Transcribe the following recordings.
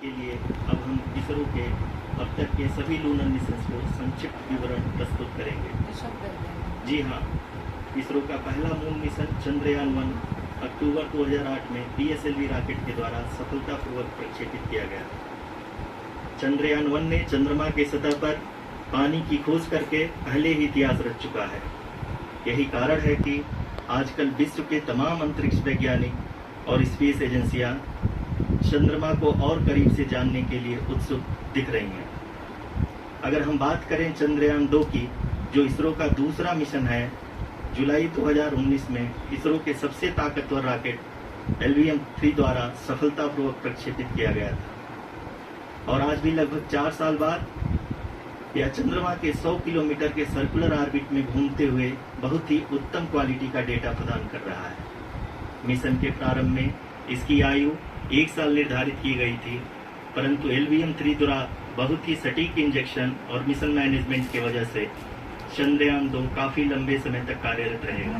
के लिए अब हम इसरो के अब तक के सभी लूनर मिशंस को संक्षिप्त विवरण प्रस्तुत करेंगे। जी हाँ, इसरो का पहला मून मिशन चंद्रयान 1 अक्टूबर 2008 में PSLV रॉकेट के द्वारा सफलतापूर्वक प्रक्षेपित किया गया। चंद्रयान 1 ने चंद्रमा के सतह पर पानी की खोज करके पहले ही इतिहास रच चुका है। यही कारण है कि आजकल विश्व के तमाम अंतरिक्ष वैज्ञानिक और स्पेस एजेंसियां चंद्रमा को और करीब से जानने के लिए उत्सुक दिख रही हैं। अगर हम बात करें चंद्रयान 2 की, जो इसरो का दूसरा मिशन है, जुलाई 2019 में इसरो के सबसे ताकतवर रॉकेट LVM-3 द्वारा सफलतापूर्वक प्रक्षेपित किया गया था और आज भी लगभग 4 साल बाद यह चंद्रमा के 100 किलोमीटर के सर्कुलर ऑर्बिट में घूमते हुए बहुत ही उत्तम क्वालिटी का डेटा प्रदान कर रहा है। मिशन के प्रारंभ में इसकी आयु 1 साल निर्धारित की गई थी, परंतु LVM-3 द्वारा बहुत ही सटीक इंजेक्शन और मिशन मैनेजमेंट की वजह से चंद्रयान 2 काफी लंबे समय तक कार्यरत रहेगा।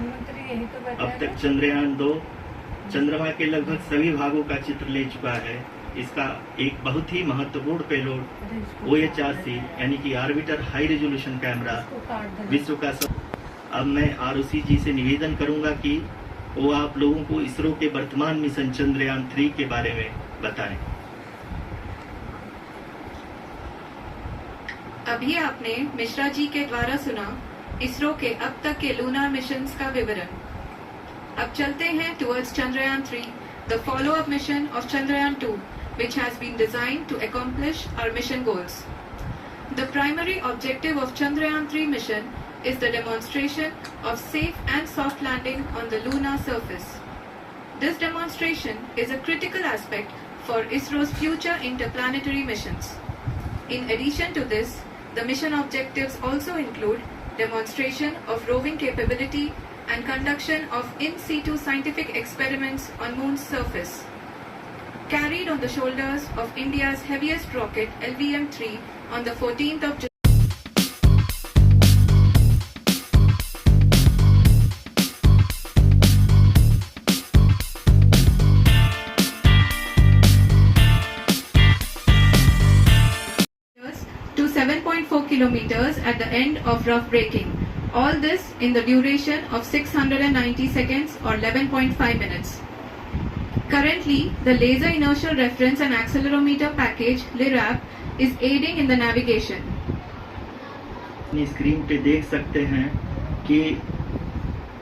अब तक चंद्रयान 2 चंद्रमा के लगभग सभी भागों का चित्र ले चुका है। इसका एक बहुत ही महत्वपूर्ण पेलोड OHRC यानी कि ऑर्बिटर हाई रेजोल्यूशन कैमरा विश्व का अब मैं ROC जी से निवेदन करूंगा कि वो आप लोगों को इसरो के वर्तमान मिशन चंद्रयान 3 के बारे में बताएं। अभी आपने मिश्रा जी के द्वारा सुना इसरो के अब तक के लूनर मिशंस का विवरण। अब चलते हैं towards Chandrayaan 3, the follow-up mission of Chandrayaan 2, which has been designed to accomplish our mission goals. The primary objective of Chandrayaan 3 mission is the demonstration of safe and soft landing on the lunar surface. This demonstration is a critical aspect for ISRO's future interplanetary missions. In addition to this, the mission objectives also include demonstration of roving capability and conduction of in situ scientific experiments on Moon's surface. Carried on the shoulders of India's heaviest rocket LVM-3 on the 14th of July. To 7.4 kilometers at the end of rough braking. All this in the duration of 690 seconds or 11.5 minutes. Currently, the Laser Inertial Reference and Accelerometer package (LIRAP) is aiding in the navigation. अपनी screen पे देख सकते हैं कि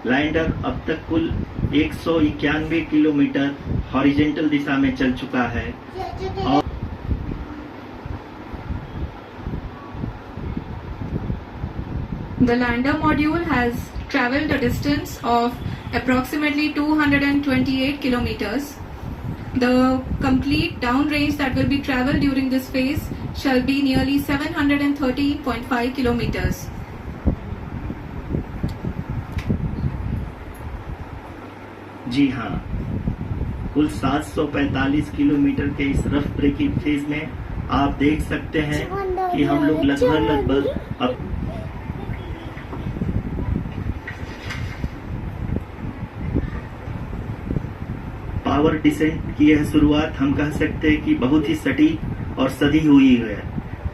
lander अब तक कुल 191 kilometre horizontal दिशा में चल चुका है और The lander module has traveled a distance of approximately 228 kilometers. The complete downrange that will be traveled during this phase shall be nearly 713.5 kilometers. जी हाँ, कुल 745 किलोमीटर के इस रफ ब्रेकिंग फेज में आप देख सकते हैं कि हम लोग लगभग अब पावर डिसेंट की यह शुरुआत हम कह सकते हैं कि बहुत ही सटीक और सधी हुई है,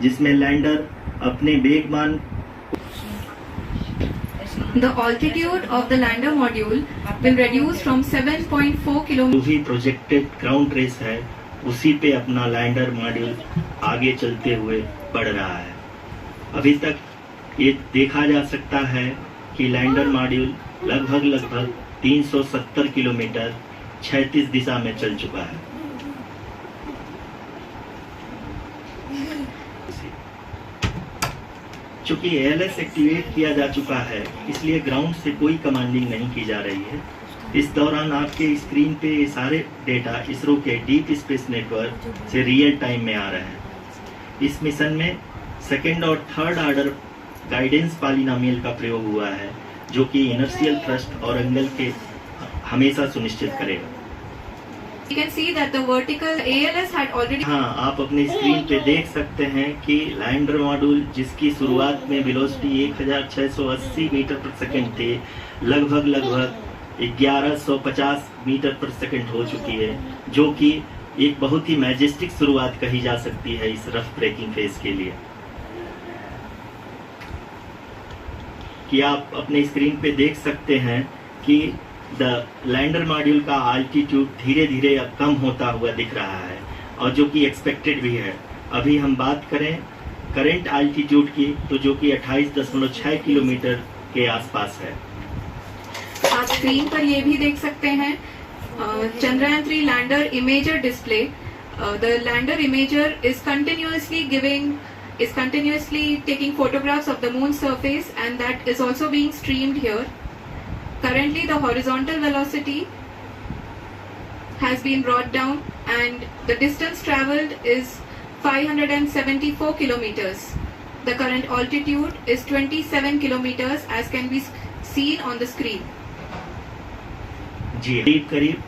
जिसमें लैंडर अपने वेगमान The altitude of the lander module will reduce from 7.4 km. जो भी प्रोजेक्टेड ग्राउंड रेस है उसी पे अपना लैंडर मॉड्यूल आगे चलते हुए बढ़ रहा है। अभी तक ये देखा जा सकता है कि लैंडर मॉड्यूल लगभग 370 किलोमीटर 36 दिशा में चल चुका है। चूंकि ALS एक्टिवेट किया जा चुका है, इसलिए ग्राउंड से कोई कमांडिंग नहीं की जा रही है। इस दौरान आपके स्क्रीन पे ये सारे डेटा इसरो के डीप स्पेस नेटवर्क से रियल टाइम में आ रहे हैं। इस मिशन में सेकेंड और थर्ड ऑर्डर गाइडेंस पॉलिनोमियल का प्रयोग हुआ है, जो कि इनर्शियल थ्रस्ट और एंगल के हमेशा सुनिश्चित करेगा। You can see that the vertical ALS had already. हाँ, आप अपनी स्क्रीन पे देख सकते हैं कि लैंडर मॉड्यूल जिसकी शुरुआत में वेलोसिटी 1680 मीटर पर सेकंड थे, लगभग 1150 मीटर पर सेकंड हो चुकी है, जो कि एक बहुत ही मैजेस्टिक शुरुआत कही जा सकती है इस रफ ब्रेकिंग फेज के लिए। कि आप अपने स्क्रीन पे देख सकते हैं कि द लैंडर मॉड्यूल का आल्टीट्यूड धीरे धीरे अब कम होता हुआ दिख रहा है, और जो कि एक्सपेक्टेड भी है। अभी हम बात करें करंट आल्टीट्यूड की, तो जो कि 28.6 किलोमीटर के आसपास है। आप स्क्रीन पर ये भी देख सकते हैं Chandrayaan 3 lander imager display. The lander imager is continuously taking photographs of the moon surface, and that is also being streamed here. Currently the horizontal velocity has been brought down and the distance traveled is 574 kilometers. The current altitude is 27 kilometers as can be seen on the screen. जी, करीब करीब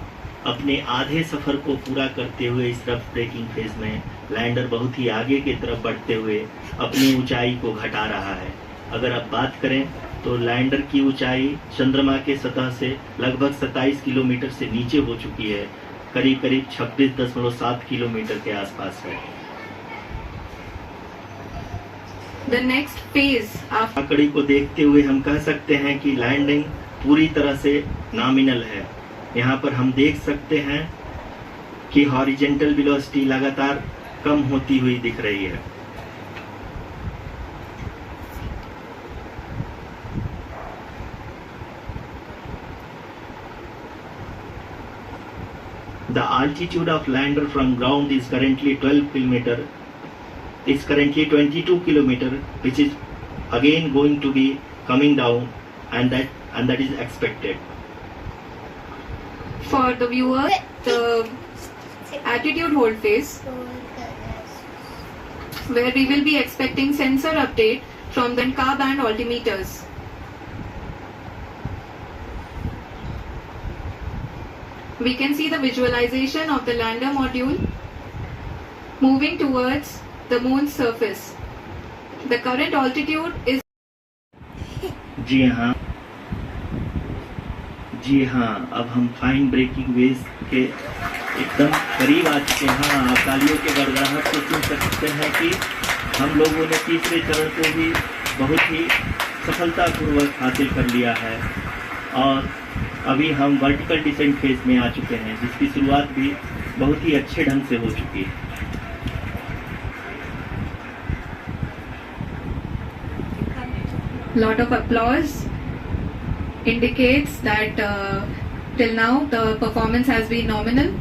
अपने आधे सफर को पूरा करते हुए इस rough breaking phase में लैंडर बहुत ही आगे की तरफ बढ़ते हुए अपनी ऊंचाई को घटा रहा है। अगर आप बात करें तो लैंडर की ऊंचाई चंद्रमा के सतह से लगभग 27 किलोमीटर से नीचे हो चुकी है, करीब करीब 26.7 किलोमीटर के आसपास है। The next phase आंकड़े को देखते हुए हम कह सकते हैं कि लैंडिंग पूरी तरह से नॉमिनल है। यहाँ पर हम देख सकते हैं कि हॉरिजेंटल वेलोसिटी लगातार कम होती हुई दिख रही है। The altitude of lander from ground is currently 22 kilometer, which is again going to be coming down, and that is expected. For the viewer, the attitude hold phase, where we will be expecting sensor update from the car band altimeters. We can see the visualization of the lander module moving towards the moon's surface. The current altitude is जी हाँ, अब हम fine breaking veg के एकदम करीब आ चुके हैं। आप तालियों के गड़गड़ाहट को सुन सकते हैं कि हम लोगों ने तीसरे चरण को भी बहुत ही सफलतापूर्वक हासिल कर लिया है, और अभी हम वर्टिकल डिसेंट फेज में आ चुके हैं, जिसकी शुरुआत भी बहुत ही अच्छे ढंग से हो चुकी है। lot of applause indicates that till now the performance has been nominal.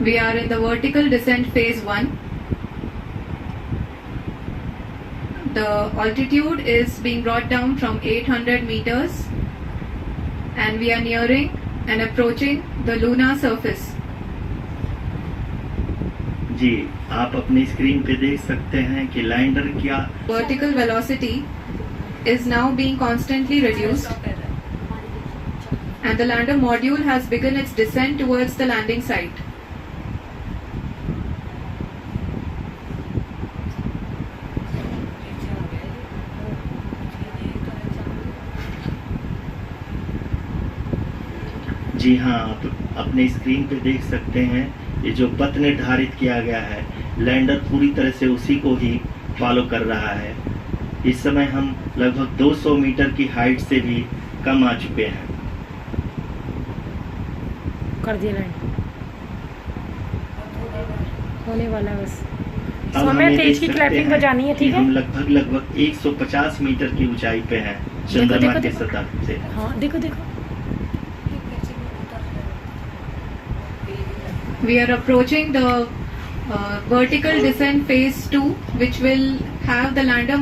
We are in the vertical descent phase 1. The altitude is being brought down from 800 meters and we are nearing and approaching the lunar surface. जी, आप अपनी screen पे देख सकते हैं कि lander क्या Vertical velocity is now being constantly reduced and the lander module has begun its descent towards the landing site. जी हाँ, आप अपने स्क्रीन पे देख सकते हैं ये जो पथ निर्धारित किया गया है, लैंडर पूरी तरह से उसी को ही फॉलो कर रहा है। इस समय हम लगभग 200 मीटर की हाइट से भी कम आ चुके हैं। कर दिया लैंड होने वाला बस। अब हमें तेज की क्लैपिंग बजानी है, ठीक है? हम लगभग 150 मीटर की ऊंचाई पे हैं चंद्रमा की सतह से। हाँ, देखो देखो। We are approaching the vertical descent phase 2, which will have the lander